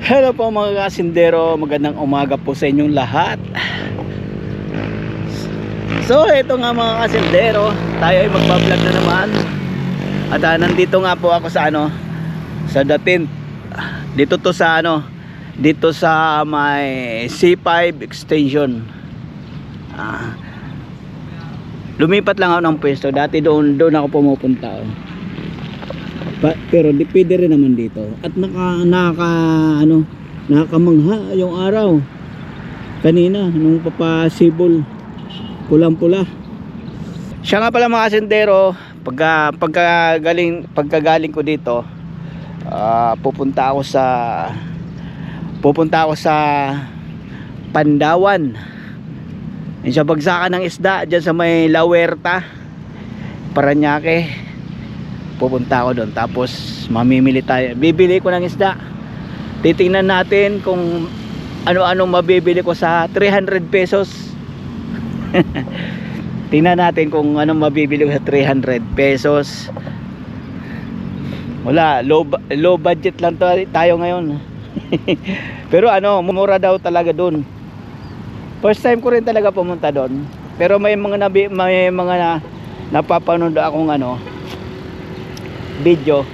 Hello po mga kasindero, magandang umaga po sa inyong lahat. So ito nga mga kasindero, tayo ay magbablog na naman. At nandito nga po ako sa sa Datin. Dito to sa dito sa may C5 extension. Lumipat lang ako ng pwesto. Dati doon ako pumupunta. Pero dipide rin naman dito. At nakakamangha yung araw. Kanina nung papasibol, pulang-pula. Siya nga pala mga kasindero, pagkagaling ko dito, pupunta ako sa Pandawan. Yung sa bagsakan ng isda diyan sa may La Huerta, Parañaque. Pupunta ako doon, tapos mamimili tayo. Bibili ko ng isda. Titingnan natin kung ano-ano mabibili ko sa 300 pesos. Tingnan natin kung ano mabibili ko sa 300 pesos. Wala, low budget lang tayo ngayon. Pero mura daw talaga doon. First time ko rin talaga pumunta doon. Pero may mga napapanood akong video.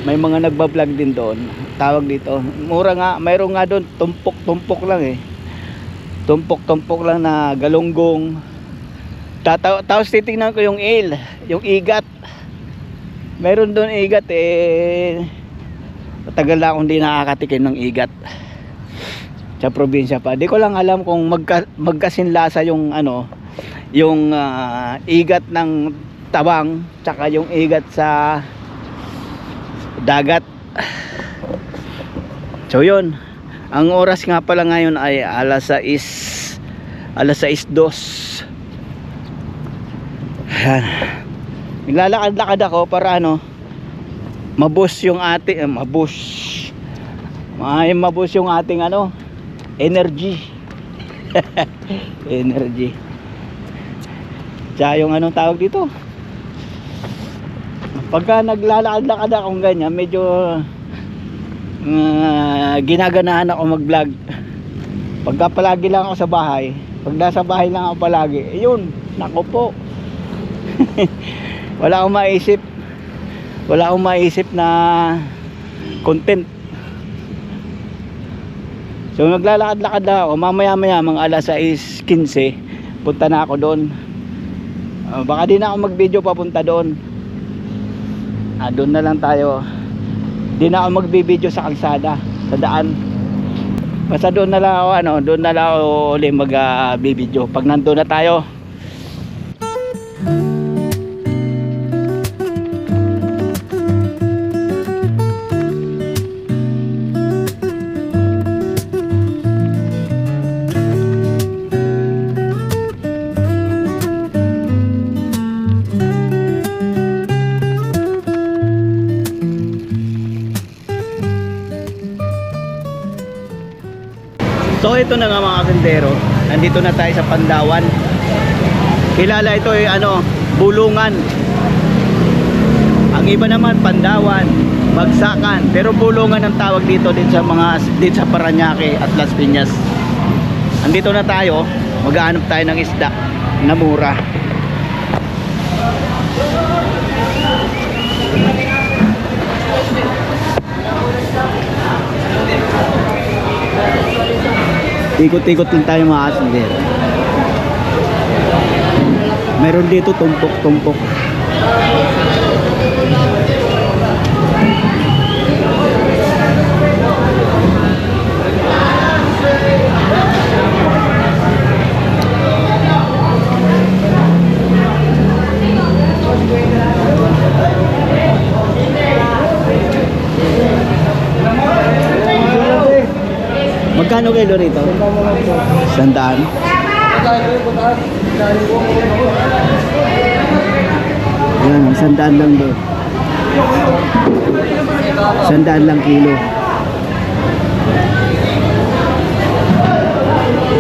May mga nagba-vlog din doon. Tawag dito, mura nga, mayroon nga doon tumpok lang tumpok lang na galunggong. Tapos titingnan ko yung igat. Mayroon doon igat matagal na akong hindi nakakatikim ng igat sa probinsya pa. Di ko lang alam kung magkasinlasa yung igat ng tabang tsaka yung igat sa dagat. So yun, ang oras nga pala ngayon ay alas 6:02. Naglalakad-lakad ako para maboost yung ating maboost yung ating energy. Energy. Tsaka yung tawag dito, pagka naglalakad-lakad akong ganyan, medyo ginaganahan ako mag-vlog. Pagka palagi lang ako sa bahay, pag nasa bahay lang ako palagi, yun, nako po. wala akong maisip na content. So naglalakad-lakad lang ako. Mamaya mga alas 6:15 punta na ako doon. Baka di na ako mag-video papunta doon. Doon na lang tayo. Di na ako mag-video sa kalsada, sa daan. Basta doon na lang ako ulit mag-video pag nandoon na tayo. So ito na nga mga kasindero, nandito na tayo sa Pandawan. Kilala ito Bulungan. Ang iba naman Pandawan, Bagsakan, pero Bulungan ang tawag dito din sa Parañaque at Las Piñas. Nandito na tayo, maghahanap tayo ng isda na mura. Ikot-ikot lang tayo mga kasindero. Meron dito tumpok-tumpok. Magkano kilo rito? 100? Yan, 100 lang doon. 100 lang kilo.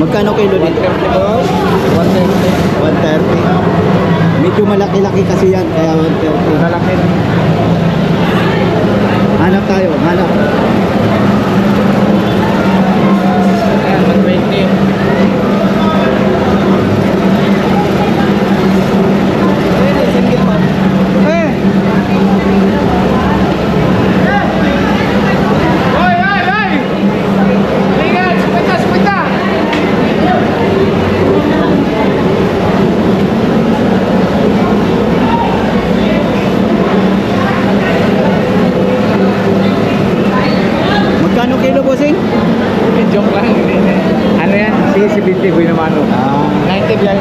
Magkano kilo dito? 130. Medyo malaki-laki kasi yan, kaya 130. Malaki. Hanap tayo, hanap. Magkano kilo, bossing? Joke lang. Ano yan? Si Binti Boy naman. 90 yan.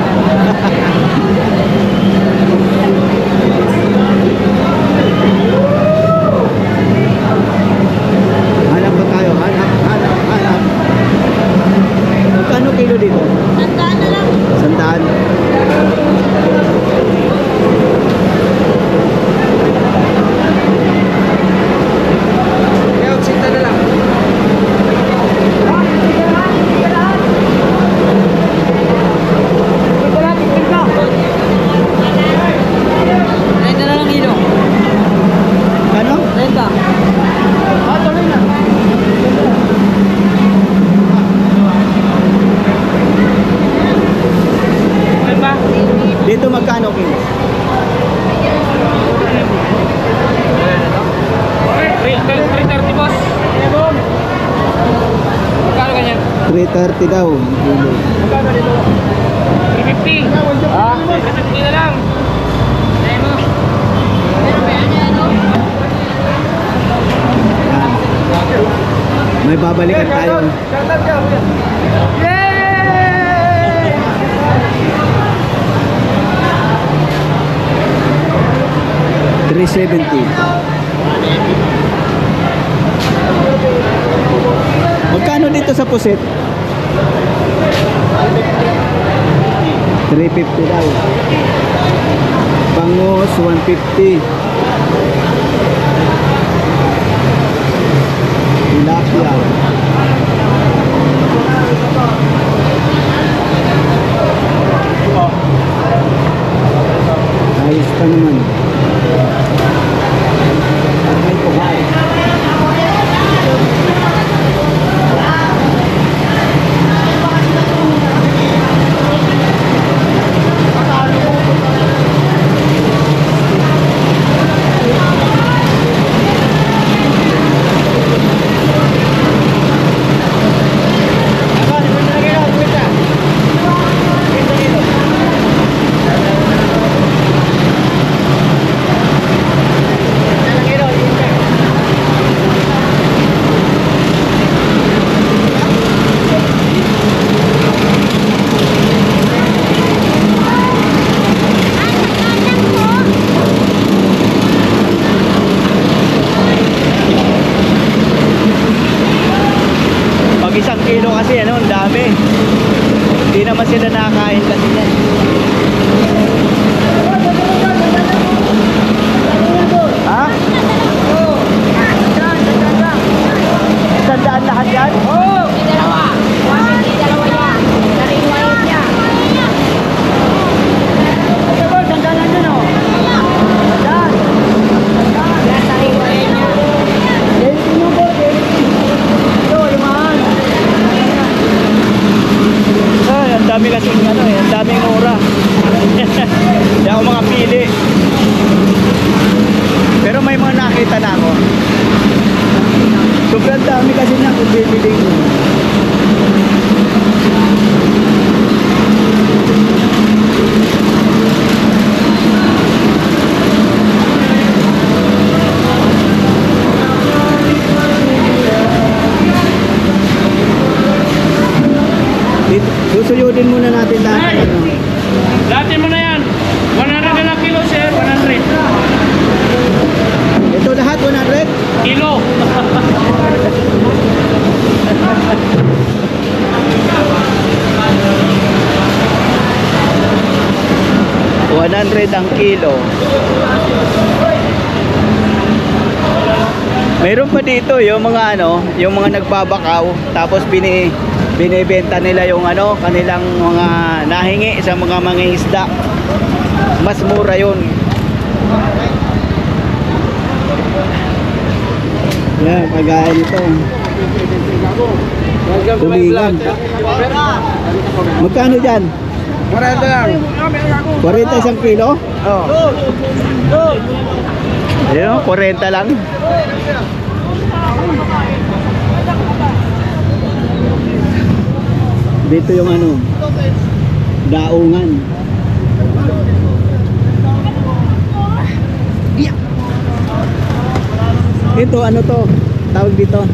Hanap pa tayo. Hanap. Magkano kilo dito? Tandaan na lang. Sandaan. Kaya 80 na lang. Renta na lang kilo. Kano? Renta. Tuloy na. Renta. Dito magkano kilo? 330 boss. Magkano ganyan? 330 daw. Kilo. Magkano dito? 350. Ah, 350 na lang. Dahil mo. May babalikan tayo. Yay! 370. Magkano dito sa pusit? 350 daw. Bangus 150. Tilapia. Ayos pa naman. Ay, kumain. Pag 1 kilo kasi ano, ang dami. Hindi naman sila nakakain kasi yan. Ha? 100 lahat yan? Oh! Dalawa. 150 dalawa niya. Nariwayot niya. Sandalan dyan oh. Yan, nariwayot niya. Ay, ang dami kasing ano eh, ang daming mura. Hindi ako makapili. Pero may mga nakita na ako. Sobrang dami kasi na kung bibili ko. Susuyudin muna natin lahat. Hey! Ano. Dati mo na yan. 100 na lang kilo sir. 100. Ito lahat 100? Kilo. 100 ang kilo. Mayroon pa dito yung mga ano, yung mga nagbabakaw tapos binibenta nila yung ano, kanilang mga nahingi sa mga mangingisda. Mas mura yun. Yan, kagaya nito. Tulingan. Magkano dyan? 40 lang. 40 isang kilo? Oo. Ayun, 40 lang. Dito yung ano, daungan. Ito ano to? Tawag dito.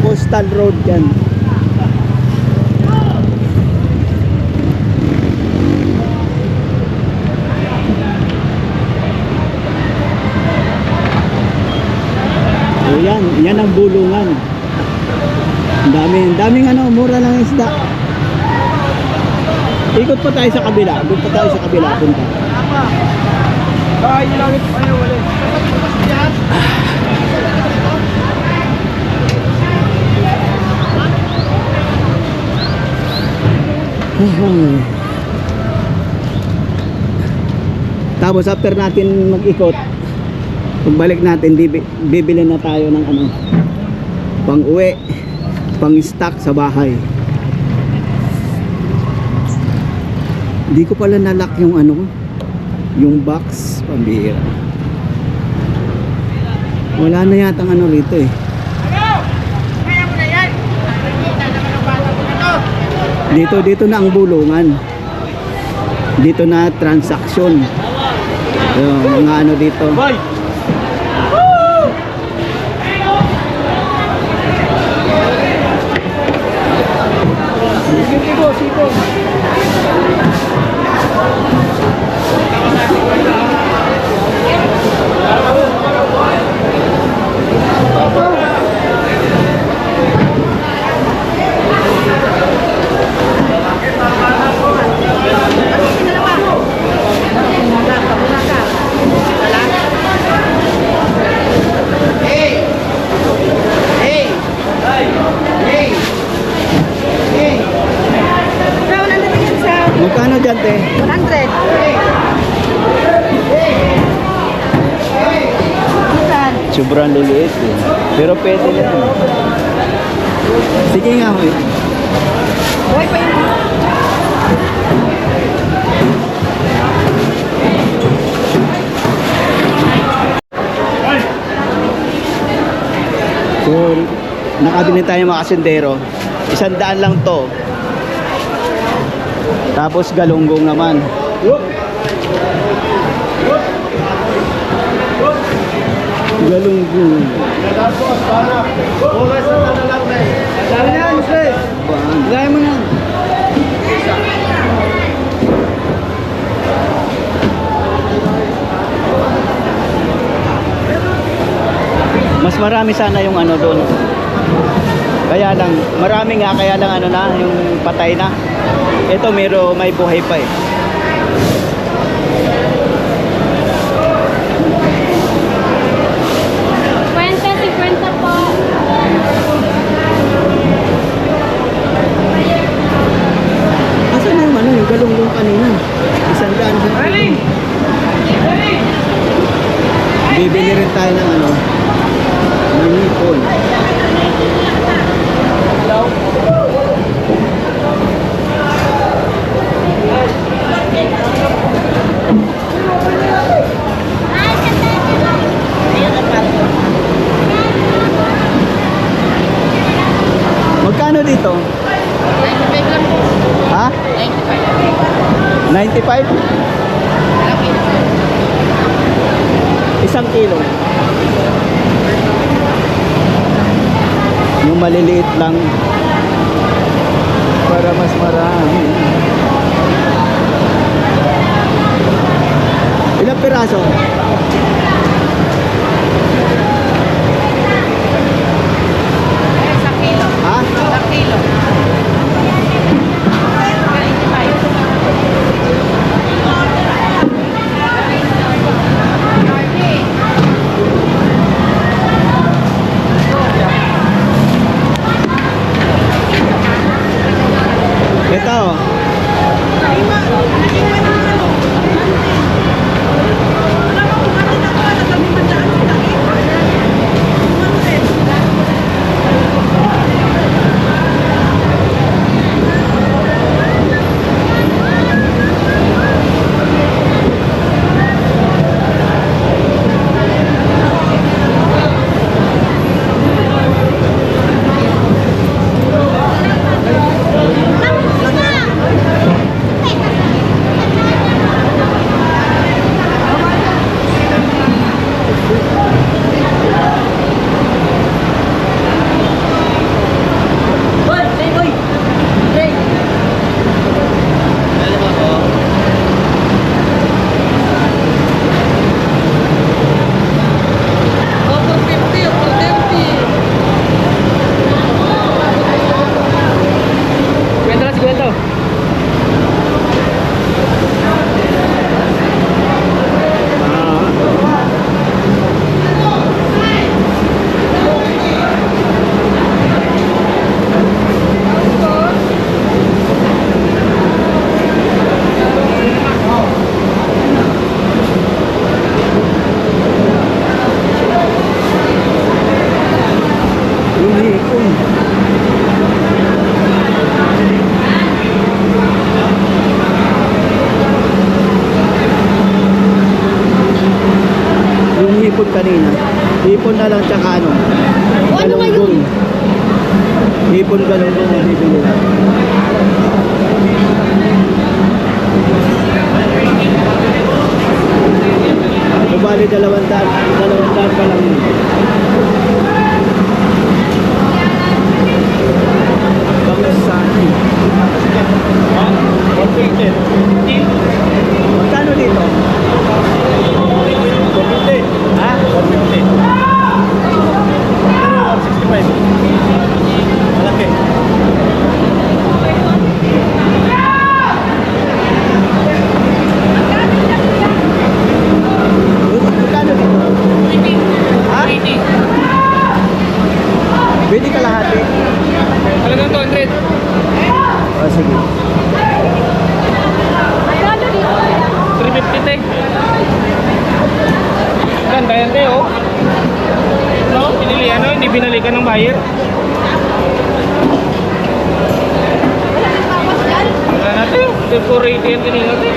Postal road yan. So yan ang bulungan. Daming ano, mura lang yung isda. Ikot pa tayo sa kabila. Ikot pa tayo sa kabila. Punta. Ay, langit pa yun, wala. Tapos after natin mag-ikot, pagbalik natin, bibili na tayo ng ano, pang uwi, pang stock sa bahay. Hindi ko pala nalock yung ano, yung box, pambihira. Wala na yata ang ano rito eh. Dito na ang bulungan. Dito na transaction. Yung mga ano dito. Boy! Sipo. Magkano dyan, te? 100. Sobrang liliit eh. Pero pwede na yan. Sige nga ho eh. Buhay pa yun. So, nakabili tayo mga kasindero. 100 lang to. Tapos galunggong naman. Galunggong. Gaya mo yan. Mas marami sana yung ano doon. Kaya lang, marami nga, kaya lang ano na, yung patay na. Ito may buhay pa eh. Asan na yung ano, yung galunggong kanina? 100 siya. Bibili rin tayo ng ano, ng hipon. Magkano dito? 95 lang po. Ha? 95. 95? Isang kilo. Yung maliliit lang para mas marami. Ilang piraso? Isang kilo. Ha? Isang kilo. 95. Ito. kanina. Hipon na lang tsaka ano. O, ano ngayon? Galunggong. Hipon galunggong ang bibili. Bali 200 pa lang yun. Kamusani. Magkano dito? 450. Ha? 450. 165. Malaki. Magkano dito? Ha? 80. Pwede kalahati. Talagang 200. Oh, sige. Magkano dito? 350 te. Ganda yan te oh. No, pinili ano, hindi binalikan ng buyer. Wala natin, decorate yan kanina te.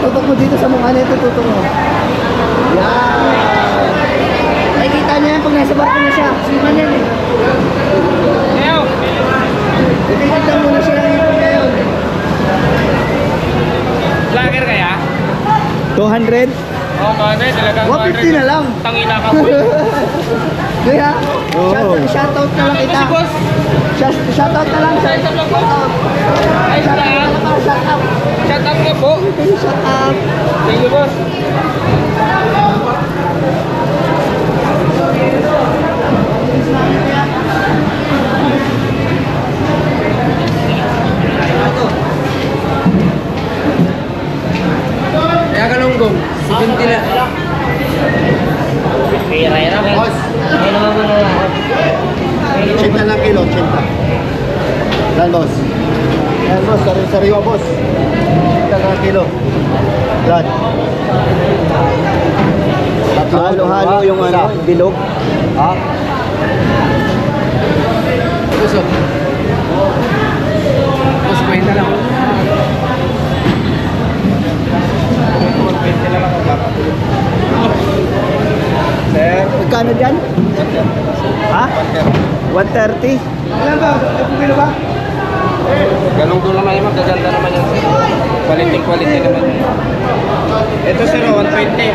Tutok mo dito sa mukha nito, tutok mo. Yan. Nakikita niya yan pag nasa barko na siya. Siman yan eh. Ayaw! Nakikita mo na siya ng ipon ngayon. Vlogger kaya? 200? Oo, 200 talagang 150 na lang. Tangina ka po. Kaya, Oh. shoutout na lang Ito kita. si boss. Shoutout na lang. Sa isang vlog po. Ayos na yan. Shoutout. Shout out nga po. Shoutout. Thank you boss. Kaya galunggong, 70 na. Boss. 80 lang kilo, 80. Yan, boss. Yan, boss. Sariwa, boss. 80 lang kilo. Yan. Halo-halo yung ano, bilog. Ha? Gusto. Mas 20 lang. 20 lang ako papatulog. Sir, Magkano dyan? Ha? 130? Ilan ba? Pumilo ba? galunggong naman yung magaganda naman yan. Quality naman. Ito sir, 120.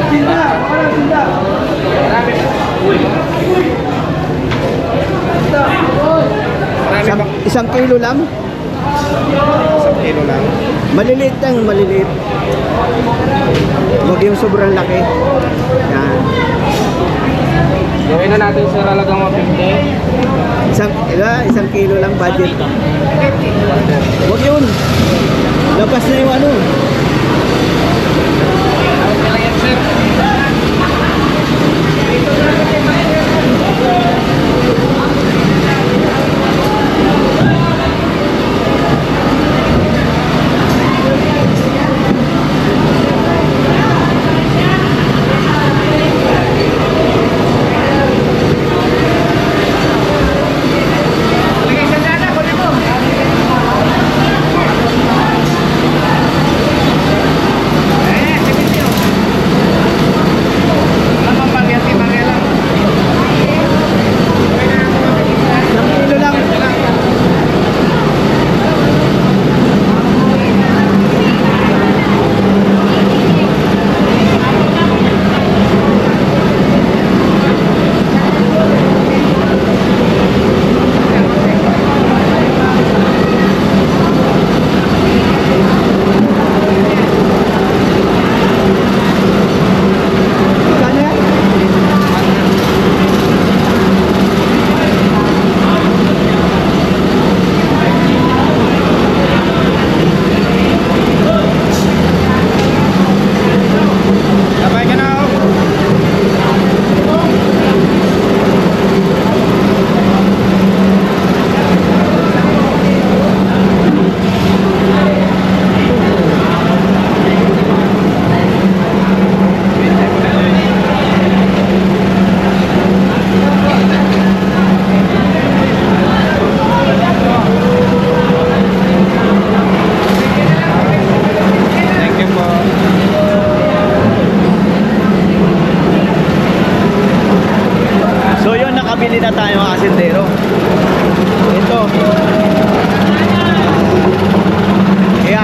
Tinda! Wala, tinda! Marami Isang, pa. isang kilo lang? 1 kilo lang. Maliliit lang, maliliit. Huwag yung sobrang laki. Yan. Gawin na natin sir, alagang 150. Isang kilo lang budget. Huwag yun. Labas na yung ano. Okay lang yan sir.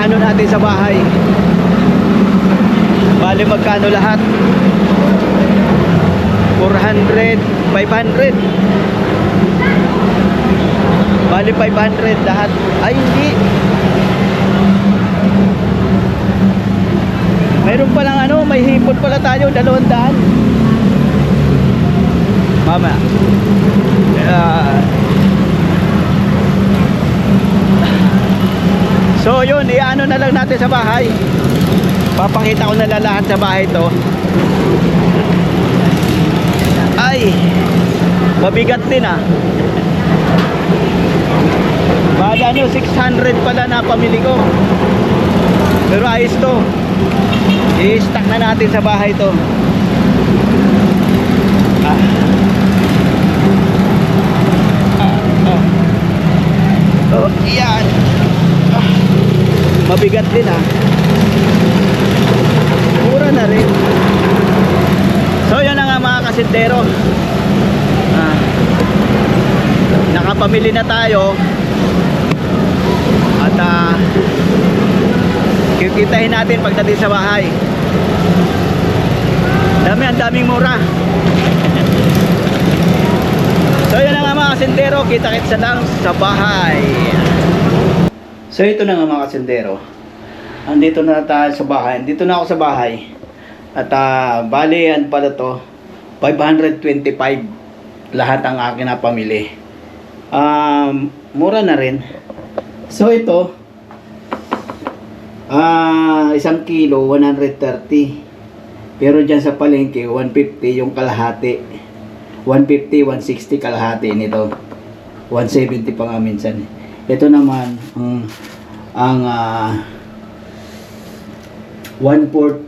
ano natin sa bahay. Bali magkano lahat? 400, 500. Bali 500 lahat. Ay hindi. Mayroon palang ano, may hipon pala tayo, 200. Mama. So yun, iano na lang natin sa bahay. Papakita ko na lang lahat sa bahay to. Ay, mabigat din ah. Bali ano, 600 pala na pamili ko. Pero ayos to. I-stack na natin sa bahay to. Oh, yan. Mabigat din ah. Mura na rin. So yan na nga mga kasintero. Nakapamili na tayo. At kikitahin natin pagdating sa bahay. Ang daming mura. So yan na nga mga kasintero, kita-kits lang sa bahay. So ito na nga mga kasintero, andito na tayo sa bahay. Andito na ako sa bahay. At bali yan pala to, 525 lahat ang akin na pamili. Mura na rin. So ito, 1 kilo 130. Pero dyan sa palengke 150 yung kalahati. 150, 160 kalahati nito. 170 pa nga minsan. Ito naman ang 1/4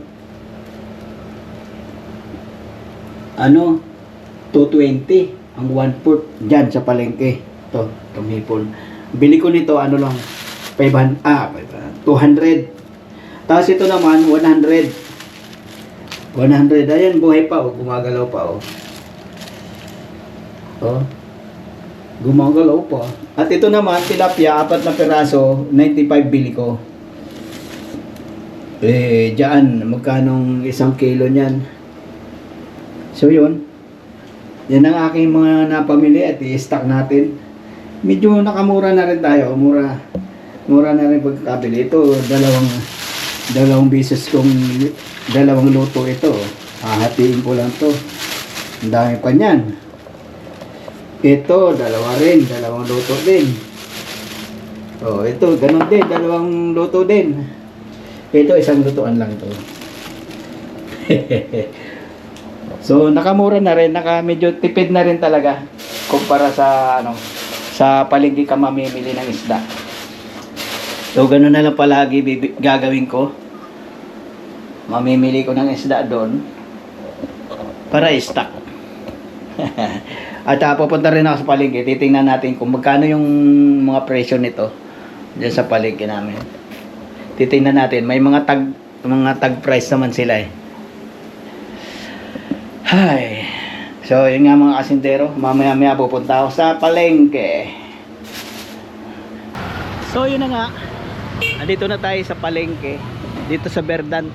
ano 220 ang 1/4 dyan sa palengke. Ito, tumipon. Bili ko nito ano lang 200. Tapos ito naman 100. 100, ayan, buhay pa oh, gumagalaw pa oh. Oh. Gumagalaw pa. At ito naman, tilapia, 4 na piraso, 95 bili ko. Diyan, magkanong 1 kilo niyan. So yun. Yan ang aking mga napamili at i-stock natin. Medyo nakamura na rin tayo. Mura na rin pagkakabili. Ito, dalawang beses kong dalawang luto ito. Hahatiin ko lang to. Ang dami pa niyan. Ito, dalawang luto din. Oh, ito, ganun din, dalawang luto din. Ito, 1 lutuan lang ito. So, nakamura na rin, medyo tipid na rin talaga kumpara sa sa palengke ka mamimili ng isda. So, ganun na lang palagi gagawin ko. Mamimili ko ng isda doon para i-stock. At pupunta rin ako sa palengke. Titingnan natin kung magkano yung mga presyo nito diyan sa palengke namin. Titingnan natin. May mga tag price naman sila eh. Hay. So, yun nga mga kasintero. Mamaya pupunta ako sa palengke. So, yun na nga. Andito na tayo sa palengke. Dito sa Berdan.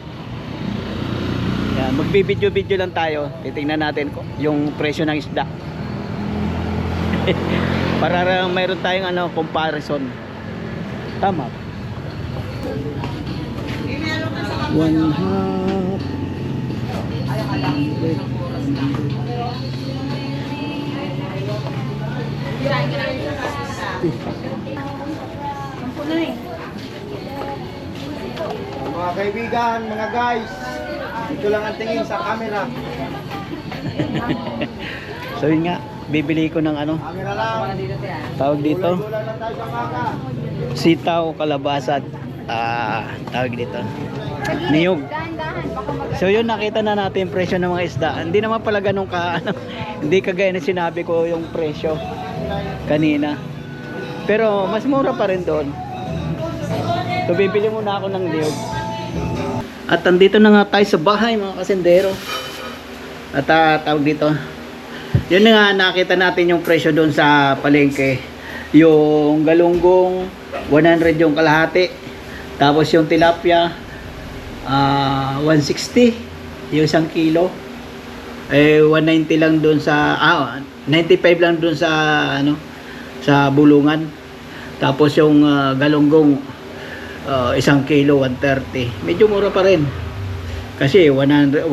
Yan, magbibideo-video lang tayo. Titingnan natin yung presyo ng isda. Para mayroon tayong comparison. Tama. 100. Mga kaibigan, mga guys, ito lang ang tingin sa camera. So yun nga, bibili ko ng Camera lang. tawag dito, Gulay lang tayo sa maka. sitaw, kalabasa, tawag dito, niyog. So yun, nakita na natin yung presyo ng mga isda. Hindi naman pala ganun ka, hindi kagaya na sinabi ko yung presyo kanina. Pero mas mura pa rin doon. So bibili muna ako ng niyog. At andito na nga tayo sa bahay mga kasendero. At tawag dito, yun nga, nakita natin yung presyo doon sa palengke. Yung galunggong 100 yung kalahati. Tapos yung tilapia 160 yung 1 kilo. 190 lang doon sa 95 lang doon sa sa bulungan. Tapos yung galunggong 1 kilo 130. Medyo mura pa rin. Kasi 100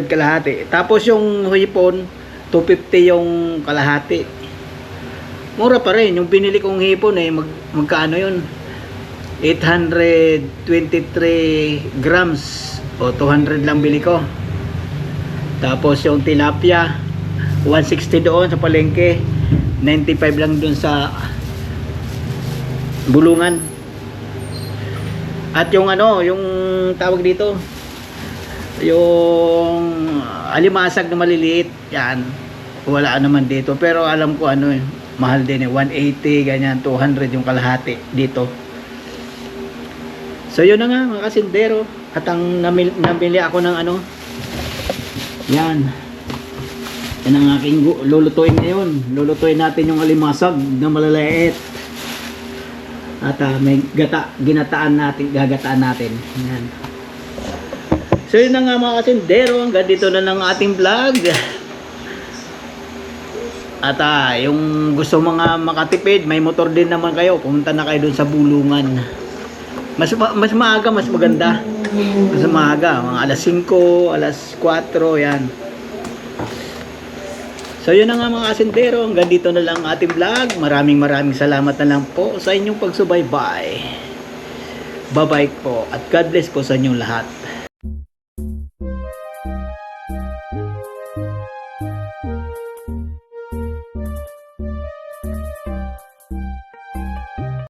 kalahati. Tapos yung hipon 250 yung kalahati. Mura pa rin. Yung binili kong hipon magkaano yun? 823 grams o 200 lang bili ko. Tapos yung tilapia 160 doon sa palengke, 95 lang doon sa bulungan. At yung yung tawag dito, yung alimasag na maliliit, yan wala naman dito, pero alam ko mahal din 180 ganyan, 200 yung kalahati dito. So yun na nga mga kasindero, at ang namili ako ng yan ang aking lulutuin ngayon. Lulutuin natin yung alimasag na malaliit. At may gagataan natin. Yan. So yun na nga mga kasindero, hanggang dito na lang ating vlog. At yung gusto mga makatipid, may motor din naman kayo, pumunta na kayo dun sa bulungan. Mas maaga, mas maganda. Mas maaga, mga alas 5, alas 4, yan. So yun na nga mga kasindero, hanggang dito na lang ating vlog. Maraming salamat na lang po sa inyong pagsubaybay. Bye-bye po at God bless po sa inyong lahat.